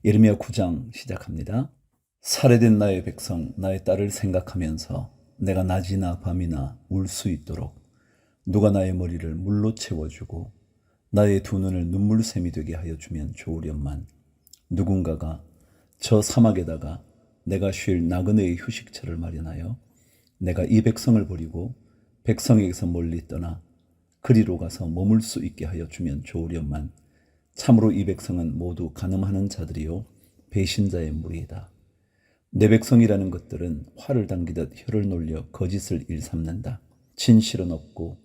예레미야 9장 시작합니다. 살해된 나의 백성, 나의 딸을 생각하면서 내가 낮이나 밤이나 울 수 있도록 누가 나의 머리를 물로 채워주고 나의 두 눈을 눈물샘이 되게 하여 주면 좋으련만. 누군가가 저 사막에다가 내가 쉴 나그네의 휴식처를 마련하여 내가 이 백성을 버리고 백성에게서 멀리 떠나 그리로 가서 머물 수 있게 하여 주면 좋으련만. 참으로 이 백성은 모두 간음하는 자들이요 배신자의 무리이다. 내 백성이라는 것들은 활을 당기듯 혀를 놀려 거짓을 일삼는다. 진실은 없고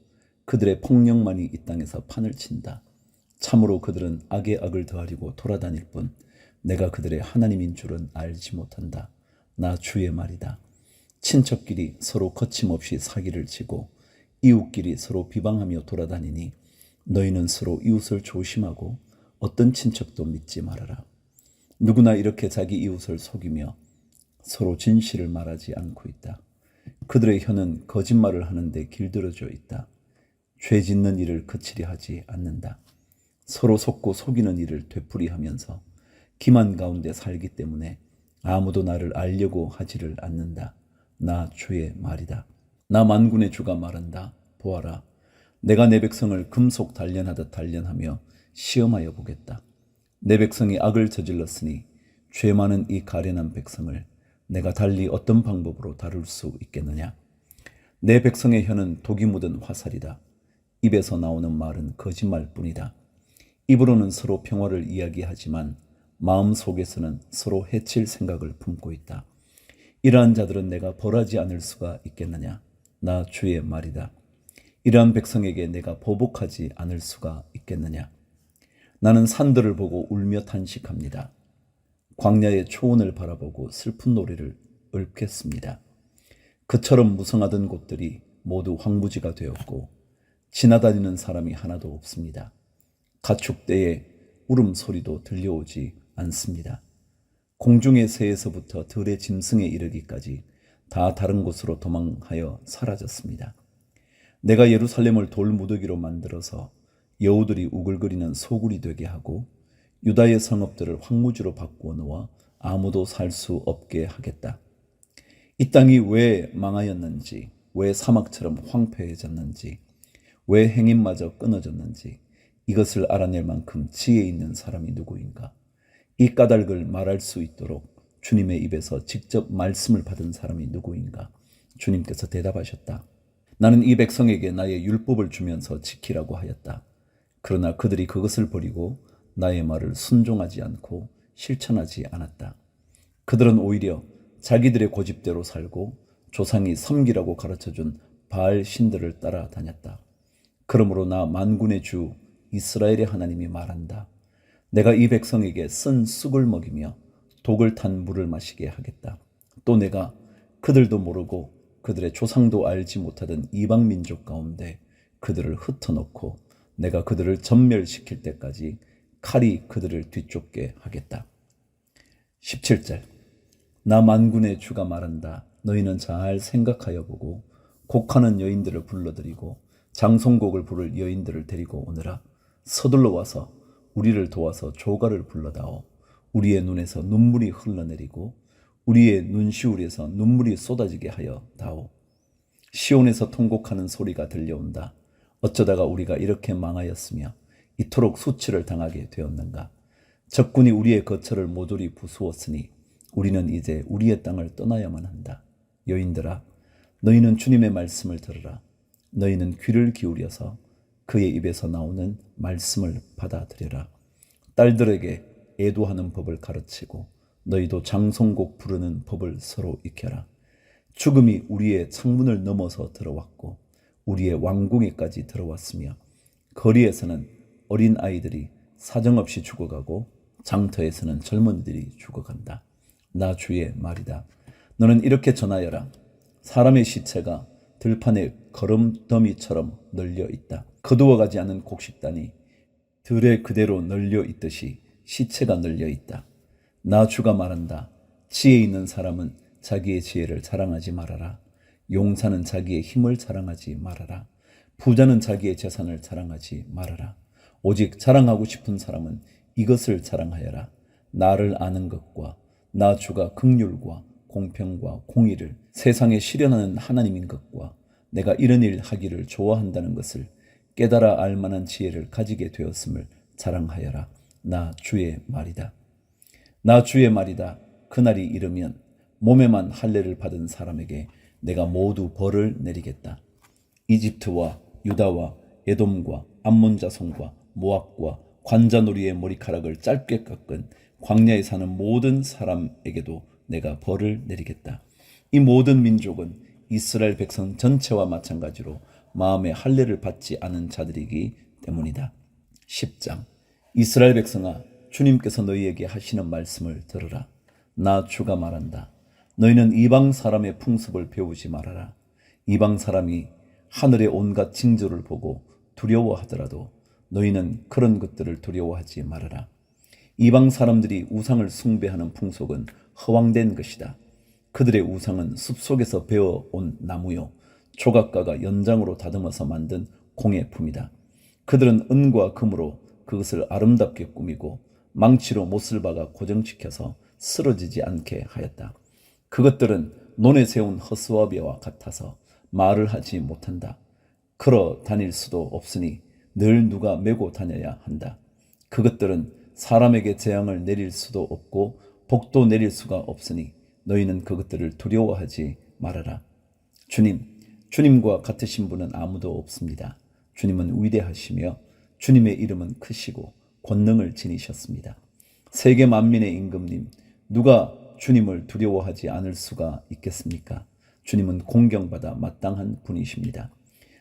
그들의 폭력만이 이 땅에서 판을 친다. 참으로 그들은 악에 악을 더하려고 돌아다닐 뿐 내가 그들의 하나님인 줄은 알지 못한다. 나 주의 말이다. 친척끼리 서로 거침없이 사기를 치고 이웃끼리 서로 비방하며 돌아다니니 너희는 서로 이웃을 조심하고 어떤 친척도 믿지 말아라. 누구나 이렇게 자기 이웃을 속이며 서로 진실을 말하지 않고 있다. 그들의 혀는 거짓말을 하는데 길들여져 있다. 죄 짓는 일을 그치려 하지 않는다. 서로 속고 속이는 일을 되풀이하면서 기만 가운데 살기 때문에 아무도 나를 알려고 하지를 않는다. 나 주의 말이다. 나 만군의 주가 말한다. 보아라, 내가 내 백성을 금속 단련하듯 단련하며 시험하여 보겠다. 내 백성이 악을 저질렀으니 죄 많은 이 가련한 백성을 내가 달리 어떤 방법으로 다룰 수 있겠느냐. 내 백성의 혀는 독이 묻은 화살이다. 입에서 나오는 말은 거짓말뿐이다. 입으로는 서로 평화를 이야기하지만 마음속에서는 서로 해칠 생각을 품고 있다. 이러한 자들은 내가 벌하지 않을 수가 있겠느냐. 나 주의 말이다. 이러한 백성에게 내가 보복하지 않을 수가 있겠느냐. 나는 산들을 보고 울며 탄식합니다. 광야의 초원을 바라보고 슬픈 노래를 읊겠습니다. 그처럼 무성하던 곳들이 모두 황무지가 되었고 지나다니는 사람이 하나도 없습니다. 가축대의 울음소리도 들려오지 않습니다. 공중의 새에서부터 들의 짐승에 이르기까지 다 다른 곳으로 도망하여 사라졌습니다. 내가 예루살렘을 돌무더기로 만들어서 여우들이 우글거리는 소굴이 되게 하고 유다의 성읍들을 황무지로 바꾸어 놓아 아무도 살 수 없게 하겠다. 이 땅이 왜 망하였는지, 왜 사막처럼 황폐해졌는지, 왜 행인마저 끊어졌는지 이것을 알아낼 만큼 지혜 있는 사람이 누구인가. 이 까닭을 말할 수 있도록 주님의 입에서 직접 말씀을 받은 사람이 누구인가. 주님께서 대답하셨다. 나는 이 백성에게 나의 율법을 주면서 지키라고 하였다. 그러나 그들이 그것을 버리고 나의 말을 순종하지 않고 실천하지 않았다. 그들은 오히려 자기들의 고집대로 살고 조상이 섬기라고 가르쳐준 바알 신들을 따라다녔다. 그러므로 나 만군의 주 이스라엘의 하나님이 말한다. 내가 이 백성에게 쓴 쑥을 먹이며 독을 탄 물을 마시게 하겠다. 또 내가 그들도 모르고 그들의 조상도 알지 못하던 이방 민족 가운데 그들을 흩어놓고 내가 그들을 전멸시킬 때까지 칼이 그들을 뒤쫓게 하겠다. 17절. 나 만군의 주가 말한다. 너희는 잘 생각하여 보고 곡하는 여인들을 불러들이고 장송곡을 부를 여인들을 데리고 오느라. 서둘러 와서 우리를 도와서 조가를 불러다오. 우리의 눈에서 눈물이 흘러내리고 우리의 눈시울에서 눈물이 쏟아지게 하여 다오. 시온에서 통곡하는 소리가 들려온다. 어쩌다가 우리가 이렇게 망하였으며 이토록 수치를 당하게 되었는가. 적군이 우리의 거처를 모조리 부수었으니 우리는 이제 우리의 땅을 떠나야만 한다. 여인들아, 너희는 주님의 말씀을 들으라. 너희는 귀를 기울여서 그의 입에서 나오는 말씀을 받아들여라. 딸들에게 애도하는 법을 가르치고 너희도 장송곡 부르는 법을 서로 익혀라. 죽음이 우리의 창문을 넘어서 들어왔고 우리의 왕궁에까지 들어왔으며 거리에서는 어린 아이들이 사정없이 죽어가고 장터에서는 젊은이들이 죽어간다. 나 주의 말이다. 너는 이렇게 전하여라. 사람의 시체가 들판에 거름더미처럼 널려 있다. 거두어가지 않은 곡식단이 들에 그대로 널려 있듯이 시체가 널려 있다. 나 주가 말한다. 지혜 있는 사람은 자기의 지혜를 자랑하지 말아라. 용사는 자기의 힘을 자랑하지 말아라. 부자는 자기의 재산을 자랑하지 말아라. 오직 자랑하고 싶은 사람은 이것을 자랑하여라. 나를 아는 것과 나 주가 긍휼과 공평과 공의를 세상에 실현하는 하나님인 것과 내가 이런 일 하기를 좋아한다는 것을 깨달아 알 만한 지혜를 가지게 되었음을 자랑하여라. 나 주의 말이다. 나 주의 말이다. 그날이 이르면 몸에만 할례를 받은 사람에게 내가 모두 벌을 내리겠다. 이집트와 유다와 에돔과 암몬 자손과 모압과 관자놀이의 머리카락을 짧게 깎은 광야에 사는 모든 사람에게도 내가 벌을 내리겠다. 이 모든 민족은 이스라엘 백성 전체와 마찬가지로 마음의 할례를 받지 않은 자들이기 때문이다. 10장. 이스라엘 백성아, 주님께서 너희에게 하시는 말씀을 들으라. 나 주가 말한다. 너희는 이방 사람의 풍습을 배우지 말아라. 이방 사람이 하늘의 온갖 징조를 보고 두려워하더라도 너희는 그런 것들을 두려워하지 말아라. 이방 사람들이 우상을 숭배하는 풍속은 허황된 것이다. 그들의 우상은 숲속에서 베어온 나무요 조각가가 연장으로 다듬어서 만든 공예품이다. 그들은 은과 금으로 그것을 아름답게 꾸미고 망치로 못을 박아 고정시켜서 쓰러지지 않게 하였다. 그것들은 논에 세운 허수아비와 같아서 말을 하지 못한다. 걸어 다닐 수도 없으니 늘 누가 메고 다녀야 한다. 그것들은 사람에게 재앙을 내릴 수도 없고 복도 내릴 수가 없으니 너희는 그것들을 두려워하지 말아라. 주님과 같으신 분은 아무도 없습니다. 주님은 위대하시며 주님의 이름은 크시고 권능을 지니셨습니다. 세계 만민의 임금님, 누가 주님을 두려워하지 않을 수가 있겠습니까? 주님은 공경받아 마땅한 분이십니다.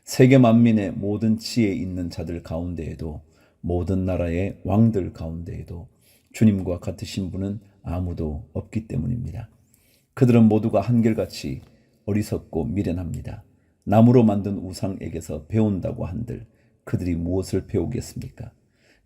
세계 만민의 모든 지혜 있는 자들 가운데에도 모든 나라의 왕들 가운데에도 주님과 같으신 분은 아무도 없기 때문입니다. 그들은 모두가 한결같이 어리석고 미련합니다. 나무로 만든 우상에게서 배운다고 한들 그들이 무엇을 배우겠습니까?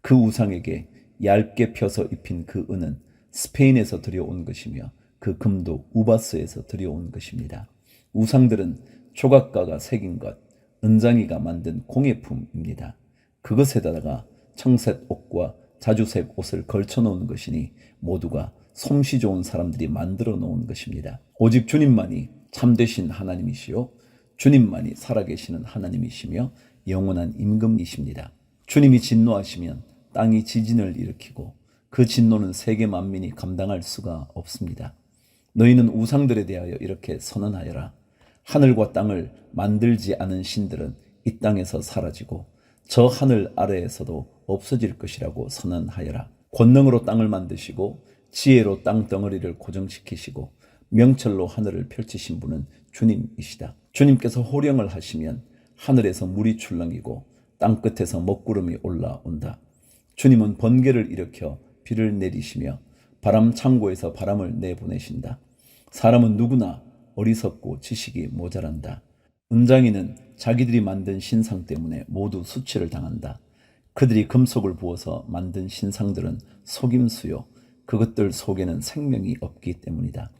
그 우상에게 얇게 펴서 입힌 그 은은 스페인에서 들여온 것이며 그 금도 우바스에서 들여온 것입니다. 우상들은 조각가가 새긴 것, 은장이가 만든 공예품입니다. 그것에다가 청색 옷과 자주색 옷을 걸쳐 놓은 것이니 모두가 솜씨 좋은 사람들이 만들어 놓은 것입니다. 오직 주님만이 참되신 하나님이시요 주님만이 살아계시는 하나님이시며 영원한 임금이십니다. 주님이 진노하시면 땅이 지진을 일으키고 그 진노는 세계 만민이 감당할 수가 없습니다. 너희는 우상들에 대하여 이렇게 선언하여라. 하늘과 땅을 만들지 않은 신들은 이 땅에서 사라지고 저 하늘 아래에서도 없어질 것이라고 선언하여라. 권능으로 땅을 만드시고 지혜로 땅덩어리를 고정시키시고 명철로 하늘을 펼치신 분은 주님이시다. 주님께서 호령을 하시면 하늘에서 물이 출렁이고 땅끝에서 먹구름이 올라온다. 주님은 번개를 일으켜 비를 내리시며 바람 창고에서 바람을 내보내신다. 사람은 누구나 어리석고 지식이 모자란다. 은장이는 자기들이 만든 신상 때문에 모두 수치를 당한다. 그들이 금속을 부어서 만든 신상들은 속임수요 그것들 속에는 생명이 없기 때문이다.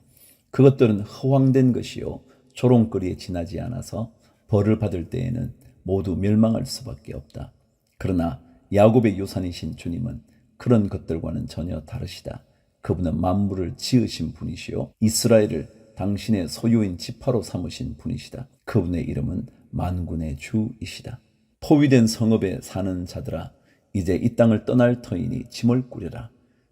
그것들은 허황된 것이요 조롱거리에 지나지 않아서 벌을 받을 때에는 모두 멸망할 수밖에 없다. 그러나 야곱의 유산이신 주님은 그런 것들과는 전혀 다르시다. 그분은 만물을 지으신 분이시요 이스라엘을 당신의 소유인 지파로 삼으신 분이시다. 그분의 이름은 만군의 주이시다. 포위된 성읍에 사는 자들아, 이제 이 땅을 떠날 터이니 짐을 꾸려라.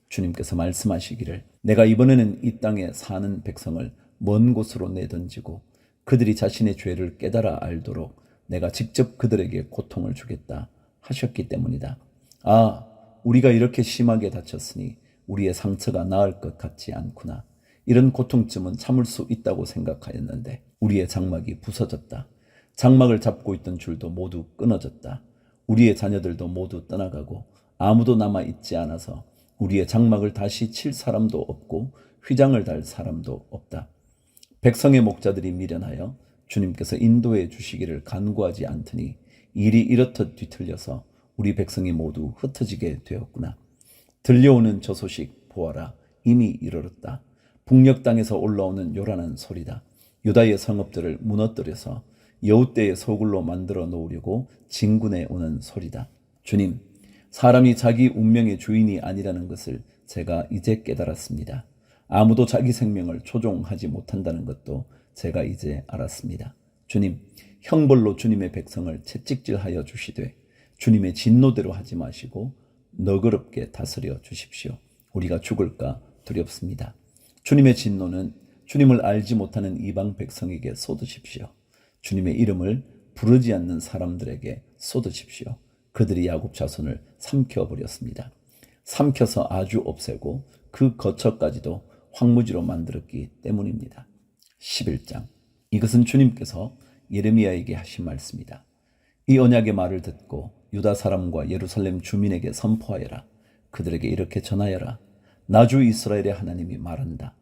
주님께서 말씀하시기를 내가 이번에는 이 땅에 사는 백성을 먼 곳으로 내던지고 그들이 자신의 죄를 깨달아 알도록 내가 직접 그들에게 고통을 주겠다 하셨기 때문이다. 아, 우리가 이렇게 심하게 다쳤으니 우리의 상처가 나을 것 같지 않구나. 이런 고통쯤은 참을 수 있다고 생각하였는데 우리의 장막이 부서졌다. 장막을 잡고 있던 줄도 모두 끊어졌다. 우리의 자녀들도 모두 떠나가고 아무도 남아있지 않아서 우리의 장막을 다시 칠 사람도 없고 휘장을 달 사람도 없다. 백성의 목자들이 미련하여 주님께서 인도해 주시기를 간구하지 않더니 일이 이렇듯 뒤틀려서 우리 백성이 모두 흩어지게 되었구나. 들려오는 저 소식 보아라. 이미 이르렀다. 북녘 땅에서 올라오는 요란한 소리다. 유다의 성읍들을 무너뜨려서 여우떼의 소굴로 만들어 놓으려고 진군해 오는 소리다. 주님, 사람이 자기 운명의 주인이 아니라는 것을 제가 이제 깨달았습니다. 아무도 자기 생명을 조종하지 못한다는 것도 제가 이제 알았습니다. 주님, 형벌로 주님의 백성을 채찍질하여 주시되 주님의 진노대로 하지 마시고 너그럽게 다스려 주십시오. 우리가 죽을까 두렵습니다. 주님의 진노는 주님을 알지 못하는 이방 백성에게 쏟으십시오. 주님의 이름을 부르지 않는 사람들에게 쏟으십시오. 그들이 야곱 자손을 삼켜버렸습니다. 삼켜서 아주 없애고 그 거처까지도 황무지로 만들었기 때문입니다. 11장. 이것은 주님께서 예레미야에게 하신 말씀이다. 이 언약의 말을 듣고 유다 사람과 예루살렘 주민에게 선포하여라. 그들에게 이렇게 전하여라. 나 주 이스라엘의 하나님이 말한다.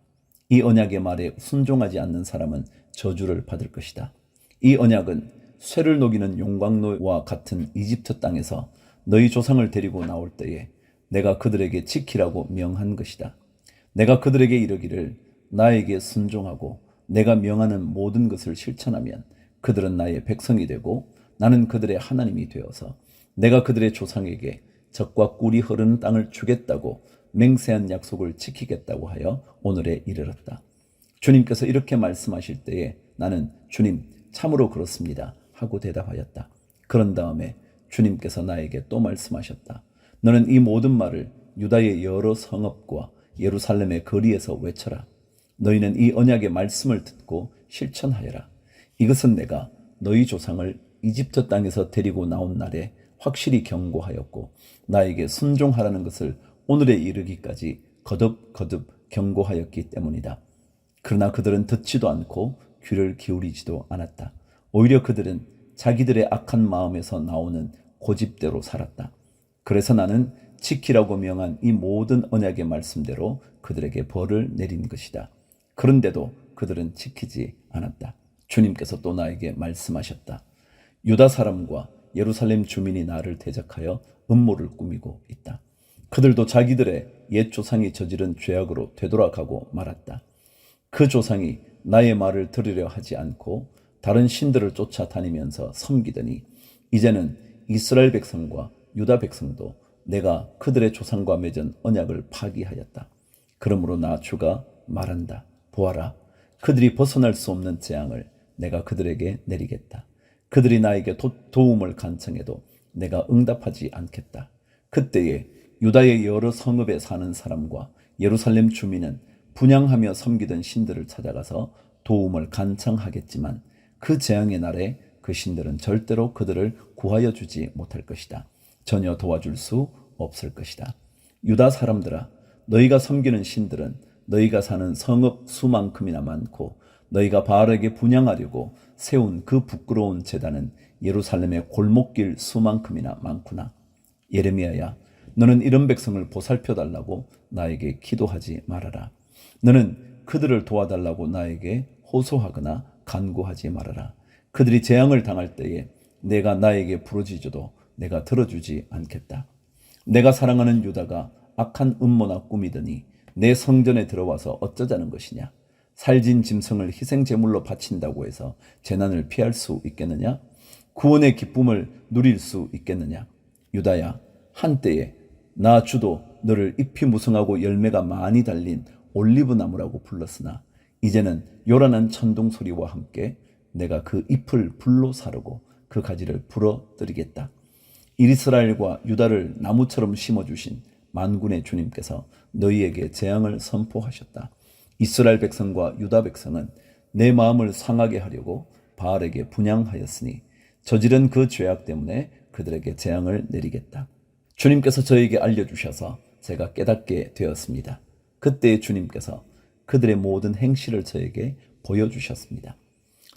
이 언약의 말에 순종하지 않는 사람은 저주를 받을 것이다. 이 언약은 쇠를 녹이는 용광로와 같은 이집트 땅에서 너희 조상을 데리고 나올 때에 내가 그들에게 지키라고 명한 것이다. 내가 그들에게 이르기를 나에게 순종하고 내가 명하는 모든 것을 실천하면 그들은 나의 백성이 되고 나는 그들의 하나님이 되어서 내가 그들의 조상에게 젖과 꿀이 흐르는 땅을 주겠다고 맹세한 약속을 지키겠다고 하여 오늘에 이르렀다. 주님께서 이렇게 말씀하실 때에 나는 주님 참으로 그렇습니다 하고 대답하였다. 그런 다음에 주님께서 나에게 또 말씀하셨다. 너는 이 모든 말을 유다의 여러 성읍과 예루살렘의 거리에서 외쳐라. 너희는 이 언약의 말씀을 듣고 실천하여라. 이것은 내가 너희 조상을 이집트 땅에서 데리고 나온 날에 확실히 경고하였고 나에게 순종하라는 것을 오늘에 이르기까지 거듭 경고하였기 때문이다. 그러나 그들은 듣지도 않고 귀를 기울이지도 않았다. 오히려 그들은 자기들의 악한 마음에서 나오는 고집대로 살았다. 그래서 나는 지키라고 명한 이 모든 언약의 말씀대로 그들에게 벌을 내린 것이다. 그런데도 그들은 지키지 않았다. 주님께서 또 나에게 말씀하셨다. 유다 사람과 예루살렘 주민이 나를 대적하여 음모를 꾸미고 있다. 그들도 자기들의 옛 조상이 저지른 죄악으로 되돌아가고 말았다. 그 조상이 나의 말을 들으려 하지 않고 다른 신들을 쫓아다니면서 섬기더니 이제는 이스라엘 백성과 유다 백성도 내가 그들의 조상과 맺은 언약을 파기하였다. 그러므로 나 주가 말한다. 보아라, 그들이 벗어날 수 없는 재앙을 내가 그들에게 내리겠다. 그들이 나에게 도움을 간청해도 내가 응답하지 않겠다. 그때에 유다의 여러 성읍에 사는 사람과 예루살렘 주민은 분향하며 섬기던 신들을 찾아가서 도움을 간청하겠지만 그 재앙의 날에 그 신들은 절대로 그들을 구하여 주지 못할 것이다. 전혀 도와줄 수 없을 것이다. 유다 사람들아, 너희가 섬기는 신들은 너희가 사는 성읍 수만큼이나 많고 너희가 바알에게 분향하려고 세운 그 부끄러운 제단은 예루살렘의 골목길 수만큼이나 많구나. 예레미야야, 너는 이런 백성을 보살펴달라고 나에게 기도하지 말아라. 너는 그들을 도와달라고 나에게 호소하거나 간구하지 말아라. 그들이 재앙을 당할 때에 내가 나에게 부르짖어도 내가 들어주지 않겠다. 내가 사랑하는 유다가 악한 음모나 꾸미더니 내 성전에 들어와서 어쩌자는 것이냐. 살진 짐승을 희생 제물로 바친다고 해서 재난을 피할 수 있겠느냐? 구원의 기쁨을 누릴 수 있겠느냐? 유다야, 한때에 나 주도 너를 잎이 무성하고 열매가 많이 달린 올리브 나무라고 불렀으나 이제는 요란한 천둥 소리와 함께 내가 그 잎을 불로 사르고 그 가지를 부러뜨리겠다. 이스라엘과 유다를 나무처럼 심어주신 만군의 주님께서 너희에게 재앙을 선포하셨다. 이스라엘 백성과 유다 백성은 내 마음을 상하게 하려고 바알에게 분향하였으니 저지른 그 죄악 때문에 그들에게 재앙을 내리겠다. 주님께서 저에게 알려주셔서 제가 깨닫게 되었습니다. 그때 주님께서 그들의 모든 행실을 저에게 보여주셨습니다.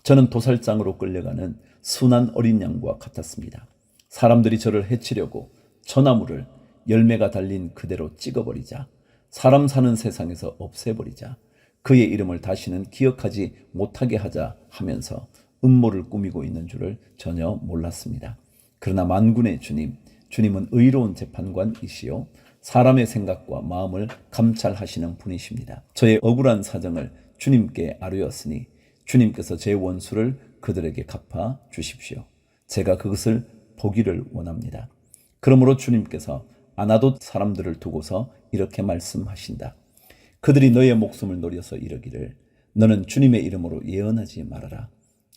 저는 도살장으로 끌려가는 순한 어린 양과 같았습니다. 사람들이 저를 해치려고 저나무를 열매가 달린 그대로 찍어버리자, 사람 사는 세상에서 없애버리자, 그의 이름을 다시는 기억하지 못하게 하자 하면서 음모를 꾸미고 있는 줄을 전혀 몰랐습니다. 그러나 만군의 주님은 의로운 재판관이시요 사람의 생각과 마음을 감찰하시는 분이십니다. 저의 억울한 사정을 주님께 아뢰었으니 주님께서 제 원수를 그들에게 갚아 주십시오. 제가 그것을 보기를 원합니다. 그러므로 주님께서 아나돗 사람들을 두고서 이렇게 말씀하신다. 그들이 너의 목숨을 노려서 이르기를 너는 주님의 이름으로 예언하지 말아라.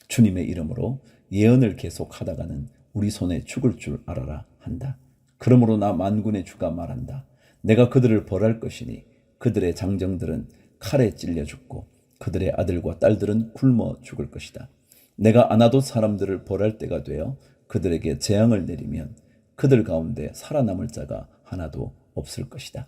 주님의 이름으로 예언을 계속하다가는 우리 손에 죽을 줄 알아라 한다. 그러므로 나 만군의 주가 말한다. 내가 그들을 벌할 것이니 그들의 장정들은 칼에 찔려 죽고 그들의 아들과 딸들은 굶어 죽을 것이다. 내가 아나돗 사람들을 벌할 때가 되어 그들에게 재앙을 내리면 그들 가운데 살아남을 자가 하나도 없을 것이다.